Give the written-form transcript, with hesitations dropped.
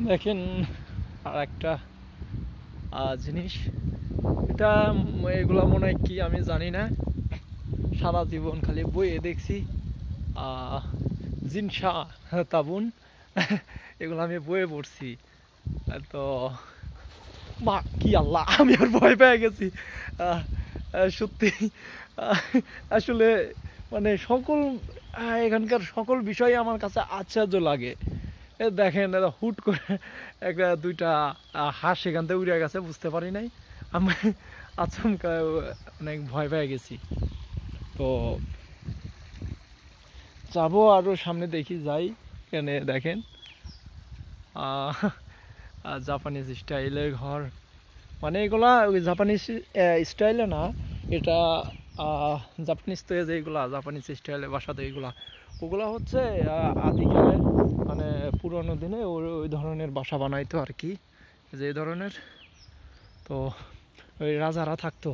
দেখেন আর একটা জিনিস, এটা এগুলা মনে হয় কি আমি জানি না, সারা জীবন খালি বইয়ে দেখছি জিনসা তাবুন এগুলো আমি বইয়ে পড়ছি। তো মা কি আল্লাহ, আমি আর ভয় পেয়ে গেছি। সত্যি আসলে মানে সকল এখানকার সকল বিষয় আমার কাছে আশ্চর্য লাগে। দেখেন হুট করে একটা দুইটা হাঁস এখান থেকে উড়ে গেছে, বুঝতে পারি নাই আমি, আচমকা অনেক ভয় পেয়ে গেছি। তো যাবো আরো সামনে, দেখি যাই। এখানে দেখেন জাপানিজ স্টাইলের ঘর, মানে এগুলা ওই জাপানিজ স্টাইলে না, এটা জাপানিজ তো যেগুলা জাপানিজ স্টাইলে বাসা তো এইগুলা, ওগুলা হচ্ছে আদিকালে মানে পুরোনো দিনে ওই ধরনের বাসা বানাইতো আর কি, যে ধরনের। তো ওই রাজারা থাকতো।